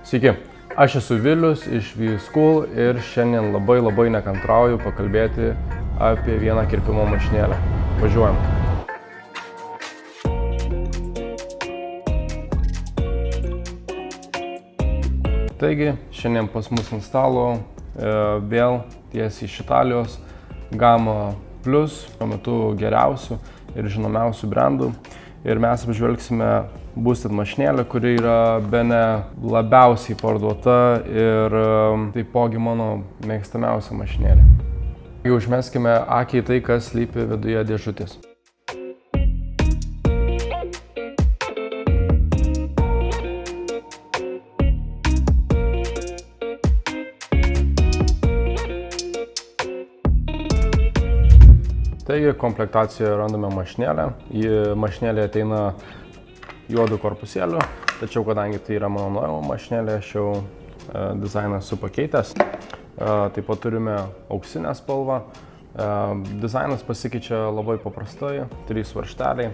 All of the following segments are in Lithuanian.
Sveiki, aš esu Vilius iš V-School ir šiandien labai nekantrauju pakalbėti apie vieną kirpimo mašinėlę. Važiuojam. Taigi, šiandien pas mus ant stalo vėl tiesiai iš Italijos Gamma Plus, šiuo metu geriausių ir žinomiausių brandų. Ir mes apžvelgsime Boosted mašinėlę, kuri yra bene labiausiai parduota ir taipogi mano mėgstamiausia mašinėlė. Užmeskime akį į tai, kas slypi viduje dėžutės. Taigi, komplektacijoje randame mašinėlę. Mašinėlė ateina juodų korpusėlių, tačiau kadangi tai yra mano nauja mašinėlė, aš jau dizainą esu pakeitęs. Taip pat turime auksinę spalvą. Dizainas pasikeičia labai paprastai, 3 varžteliai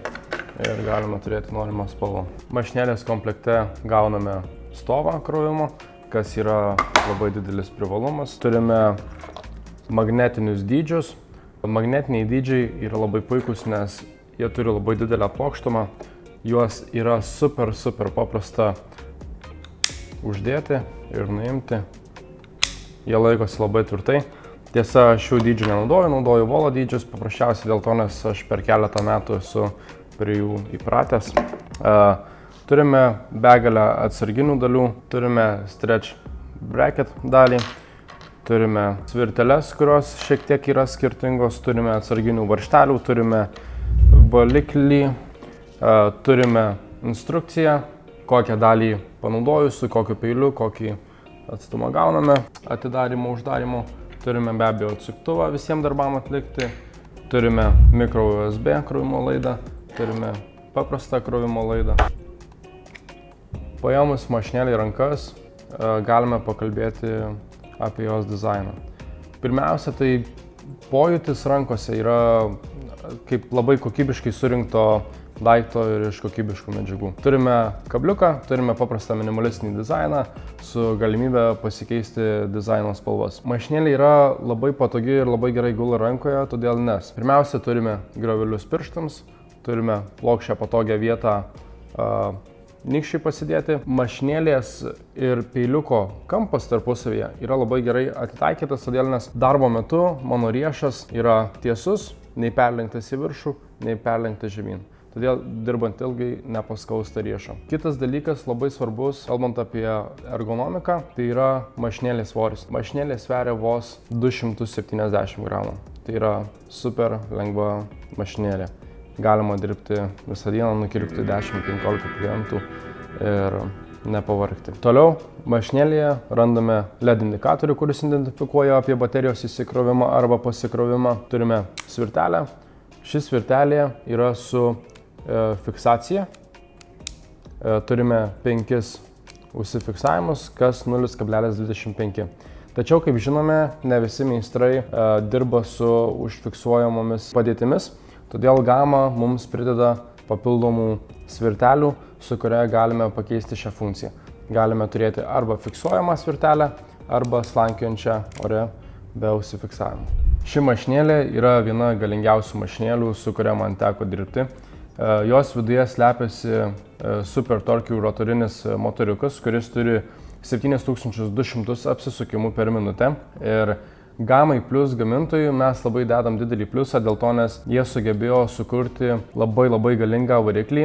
ir galime turėti norimą spalvą. Mašinėlės komplekte gauname stovą krovimo, kas yra labai didelis privalumas. Turime magnetinius dydžius. Magnetiniai dydžiai yra labai puikus, nes jie turi labai didelę plokštumą. Juos yra super paprasta uždėti ir nuimti. Jie laikosi labai tvirtai. Tiesa, šių dydžių naudoju volo dydžius, paprasčiausiai dėl to, nes aš per keletą metų esu prie jų įpratęs. Turime begalę atsarginių dalių, turime stretch bracket dalį. Turime svirteles, kurios šiek tiek yra skirtingos, turime atsarginių varžtelių, turime valiklį, turime instrukciją, kokią dalį panaudoju, su kokiu peiliu, kokį atstumą gauname atidarimo, uždarimo. Turime be abejo atsuktuvą visiems darbam atlikti, turime micro USB krovimo laidą, turime paprastą krovimo laidą. Paėmus mašinėlę į rankas, galime pakalbėti apie jos dizainą. Pirmiausia, tai pojūtis rankose yra kaip labai kokybiškai surinkto daikto ir iš kokybiškų medžiagų. Turime kabliuką, turime paprastą minimalistinį dizainą su galimybė pasikeisti dizaino spalvas. Mašinėlė yra labai patogi ir labai gerai gula rankoje, todėl nes. Pirmiausia, turime griovelius pirštams, turime plokščią patogią vietą nykščiai pasidėti. Mašinėlės ir peiliuko kampas tarpusavyje yra labai gerai atitaikytas, todėl nes darbo metu mano riešas yra tiesus, nei perlenktas į viršų, nei perlenktas žemyn. Todėl dirbant ilgai nepaskausta riešo. Kitas dalykas labai svarbus, kalbant apie ergonomiką, tai yra mašinėlės svoris. Mašinėlė sveria vos 270 gramų. Tai yra super lengva mašinėlė. Galima dirbti visą dieną, nukirpti 10-15 klientų ir nepavargti. Toliau mašinėlėje randame LED indikatorių, kuris identifikuoja apie baterijos įsikrovimą arba pasikrovimą. Turime svirtelę. Ši svirtelė yra su fiksacija. Turime 5 užsifiksavimus, kas 0,25. Tačiau, kaip žinome, ne visi meistrai dirba su užfiksuojamomis padėtimis. Todėl Gamma mums prideda papildomų svirtelių, su kuria galime pakeisti šią funkciją. Galime turėti arba fiksuojamą svirtelę, arba slankiojančią ore be užsifiksavimo. Ši mašinėlė yra viena galingiausių mašinėlių, su kuria man teko dirbti. Jos viduje slepiasi Super Torque rotorinis motoriukas, kuris turi 7200 apsisukimų per minutę. Ir Gamma Plus gamintojų mes labai dedam didelį pliusą dėl to, nes jie sugebėjo sukurti labai galingą variklį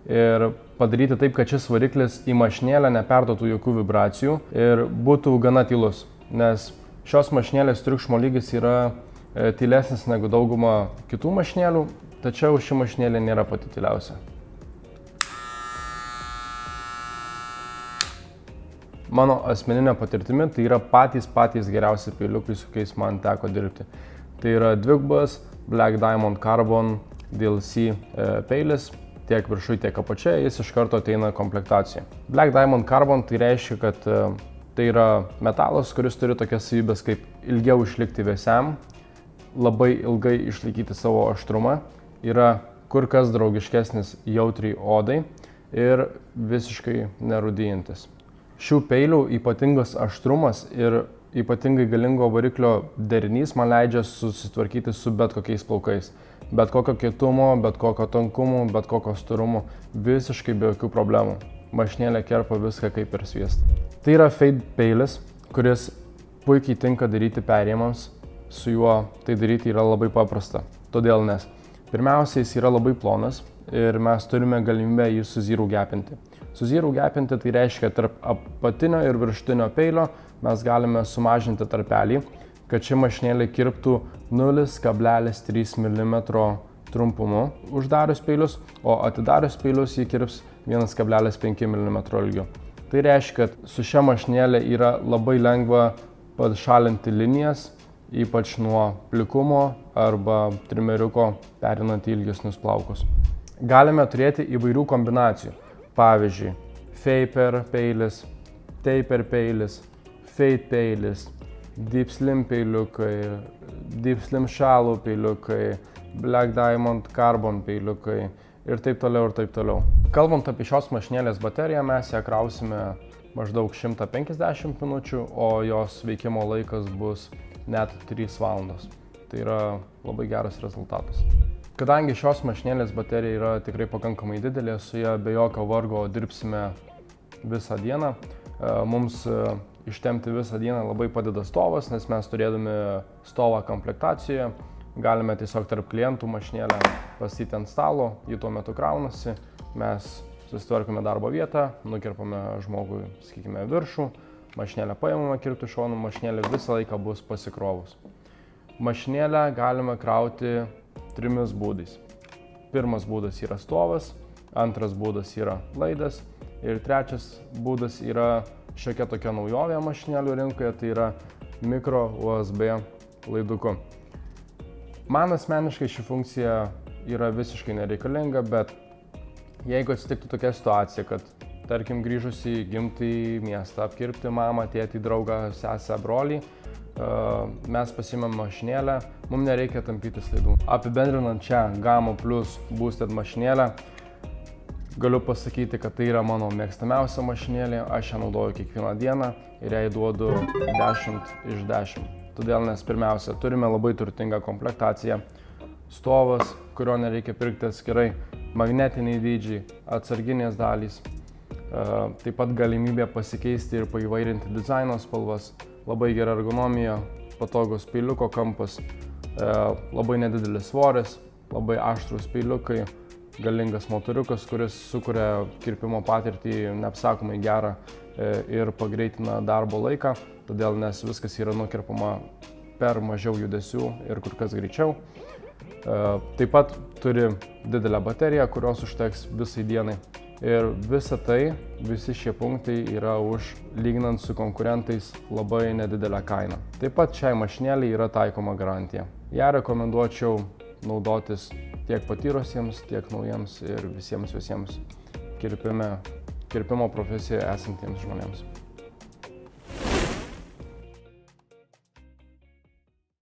ir padaryti taip, kad šis variklis į mašinėlę neperduotų jokių vibracijų ir būtų gana tylus, nes šios mašinėlės triukšmo lygis yra tylesnis negu dauguma kitų mašinėlių, tačiau ši mašinėlė nėra pati tyliausia. Mano asmeninė patirtimi tai yra patys geriausi peiliukai, su kuriais man teko dirbti. Tai yra dvigubas Black Diamond Carbon DLC peilis, tiek viršui, tiek apačioje, jis iš karto ateina komplektacijoje. Black Diamond Carbon tai reiškia, kad tai yra metalas, kuris turi tokias savybės kaip ilgiau išlikti vėsiam, labai ilgai išlaikyti savo aštrumą, yra kur kas draugiškesnis jautriai odai ir visiškai nerūdijantis. Šių peilių ypatingas aštrumas ir ypatingai galingo variklio derinys man leidžia susitvarkyti su bet kokiais plaukais. Bet kokio kietumo, bet kokio tankumo, bet kokio storumo, visiškai be jokių problemų. Mašinėlė kerpa viską kaip per sviestą. Tai yra fade peilis, kuris puikiai tinka daryti perėjimams. Su juo tai daryti yra labai paprasta. Todėl nes pirmiausia, jis yra labai plonas ir mes turime galimybę jį su zero gapinti. Su zero gapinti tai reiškia tarp apatinio ir viršutinio peilio mes galime sumažinti tarpelį, kad ši mašinėlė kirptų 0,3 mm trumpumu uždarius peilius, o atidarius peilius jį kirps 1,5 mm ilgiu. Tai reiškia, kad su šia mašinėlė yra labai lengva pašalinti linijas, ypač nuo plikumo arba trimeriuko perinant į ilgesnius plaukus. Galime turėti įvairių kombinacijų. Pavyzdžiui, faper peilis, taper peilis, fade peilis, deep slim peiliukai, deep slim shallow peiliukai, black diamond carbon peiliukai ir taip toliau ir taip toliau. Kalbant apie šios mašinėlės bateriją, mes ją krausime maždaug 150 minučių, o jos veikimo laikas bus net 3 valandos. Tai yra labai geras rezultatas. Kadangi šios mašinėlės baterija yra tikrai pakankamai didelė, su ja be jokio vargo dirbsime visą dieną. Mums ištempti visą dieną labai padeda stovas, nes mes turėdami stovą komplektacijoje galime tiesiog tarp klientų mašinėlę pastatyti ant stalo, ji tuo metu kraunasi, mes susitvarkome darbo vietą, nukirpame žmogui, sakykime, viršų, mašinėlę paimame kirpti šonų, mašinėlė visą laiką bus pasikrovus. Mašinėlę galime krauti 3 būdais. Pirmas būdas yra stovas, antras būdas yra laidas ir trečias būdas yra šiokia tokia naujovė mašinėlių rinkoje, tai yra mikro USB laiduku. Man asmeniškai ši funkcija yra visiškai nereikalinga, bet jeigu atsitiktų tokia situacija, kad tarkim grįžus į gimtąjį miestą, apkirpti mamą, tėtį, draugą, sesę, brolį, mes pasiimam mašinėlę, mums nereikia tampyti laidų. Apibendrinant šią Gamo Plus Boosted mašinėlę, galiu pasakyti, kad tai yra mano mėgstamiausia mašinėlė, aš ją naudoju kiekvieną dieną ir jai duodu 10 iš 10. Todėl nes pirmiausia, turime labai turtingą komplektaciją, stovas, kurio nereikia pirkti atskirai, magnetiniai dydžiai, atsarginės dalys, taip pat galimybė pasikeisti ir paįvairinti dizaino spalvas, labai gera ergonomija, patogus peiliuko kampas, labai nedidelis svoris, labai aštrus peiliukai, galingas motoriukas, kuris sukuria kirpimo patirtį neapsakomai gerą ir pagreitina darbo laiką, todėl nes viskas yra nukirpama per mažiau judesių ir kur kas greičiau. Taip pat turi didelę bateriją, kurios užteks visai dienai. Ir visa tai, visi šie punktai yra už, lyginant su konkurentais, labai nedidelę kainą. Taip pat šiai mašinėlei yra taikoma garantija. Ją rekomenduočiau naudotis tiek patyrusiems, tiek naujiems ir visiems kirpimo profesijoje esantiems žmonėms.